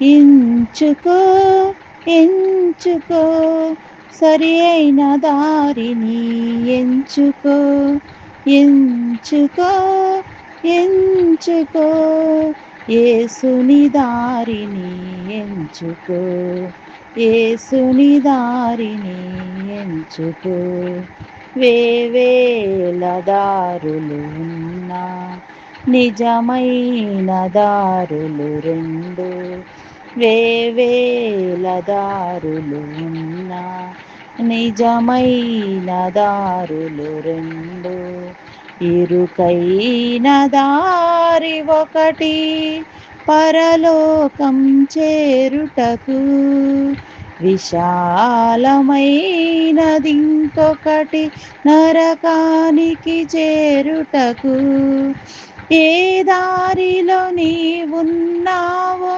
ఎంచుకో ఎంచుకో సరి అయిన దారిని ఎంచుకో ఎంచుకో ఎంచుకో యేసుని దారిని ఎంచుకో యేసుని దారిని ఎంచుకో వేవేల దారులు ఉన్నా నిజమైన దారులు రెండు వేవేల దారులు ఉన్నా నిజమైన దారులు రెండు ఇరుకైన దారి ఒకటి పరలోకం చేరుటకు విశాలమైనది ఇంకొకటి నరకానికి చేరుటకు ఏ దారిలో నీవున్నావో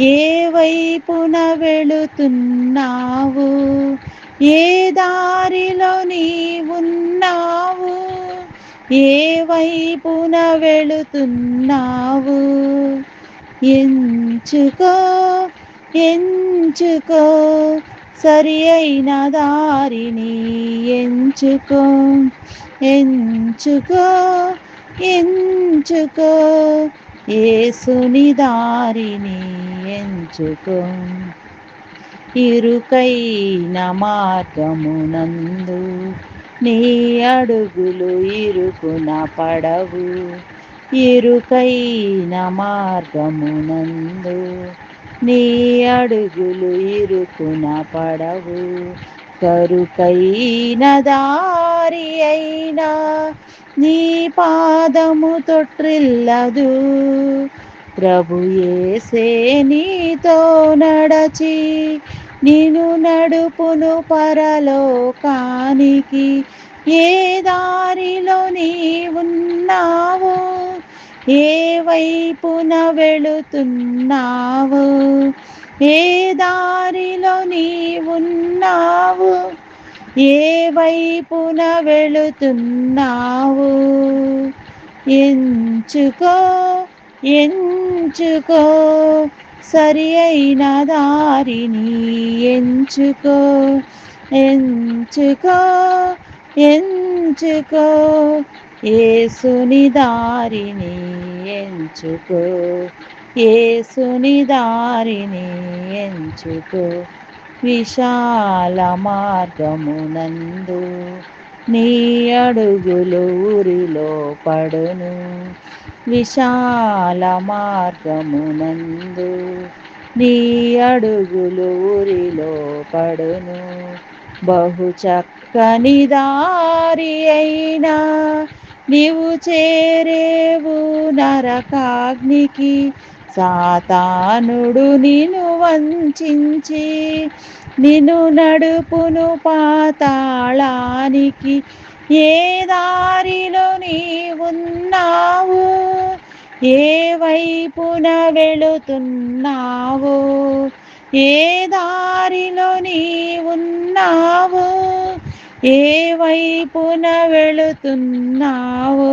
ఏ వైపున వెళుతున్నావు ఏ దారిలో నీవున్నావు ఏ వైపున వెళుతున్నావు ఎంచుకో ఎంచుకో సరి అయిన దారిని ఎంచుకో ఎంచుకో ఎంచుకో యేసుని దారిని ఎంచుకో ఇరుకైన మార్గమునందు నీ అడుగులు ఇరుకున పడవు ఇరుకైన మార్గమునందు నీ అడుగులు ఇరుకున పడవు కరుకైన దారి అయినా నీ పాదము తొట్రిల్లదు ప్రభు యేసే నీతో నడచి నిన్ను నడుపును పరలోకానికి ఏ దారిలో నీవున్నావు ఏ వైపున వెళుతున్నావు ఏ దారిలో నీవున్నావు ఏ వైపున వెళుతున్నావు ఎంచుకో ఎంచుకో సరి అయిన దారిని ఎంచుకో ఎంచుకో ఎంచుకో యేసుని దారిని ఎంచుకో యేసుని దారిని ఎంచుకో విశాల మార్గమునందు నీ అడుగులు ఊరిలో పడును విశాల మార్గమునందు నీ అడుగులు ఊరిలో పడును బహు చక్కని దారి అయినా నీవు చేరేవు నరకాగ్నికి సాతానుడు నిన్ను వంచించి నిన్ను నడుపును పాతాళానికి ఏ దారిలో నీవున్నావు ఏ వైపున వెళుతున్నావు ఏ దారిలో నీవున్నావు ఏ వైపున వెళుతున్నావు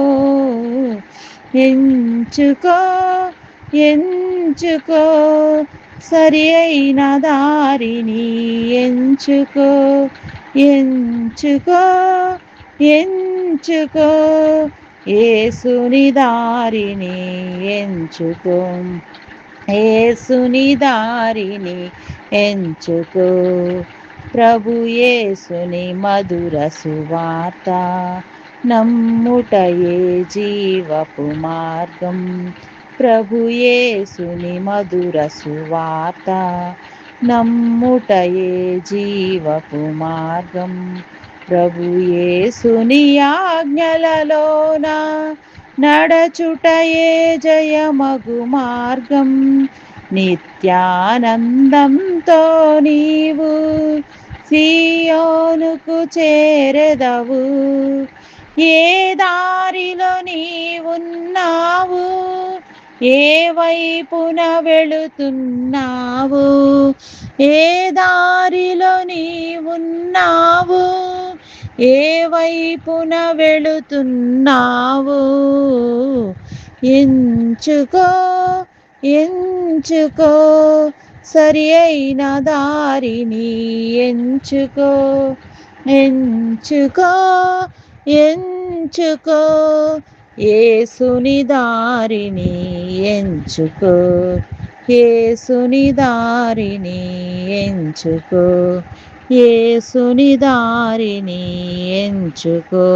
ఎంచుకో ఎంచుకో సరి అయిన దారిని ఎంచుకో ఎంచుకో ఎంచుకో యేసుని దారిని ఎంచుకో యేసుని దారిని ఎంచుకో ప్రభు యేసుని మధుర సువార్త నమ్ముటయే జీవపు మార్గం ప్రభు యేసుని మధుర సువార్త నమ్ముటయే జీవపు మార్గం ప్రభు యేసుని ఆజ్ఞలలోన నడచుటయే జయమగు మార్గం నిత్యానందంతో నీవు సియోనుకు చేరెదవు ఏ దారిలో నీవున్నావు ఏ వైపున వెళుతున్నావు ఏ దారిలో నీవున్నావు ఏ వైపున వెళుతున్నావు ఎంచుకో ఎంచుకో సరి అయిన దారిని ఎంచుకో ఎంచుకో ఎంచుకో యేసుని దారిని ఎంచుకో యేసుని దారిని ఎంచుకో యేసుని దారిని ఎంచుకో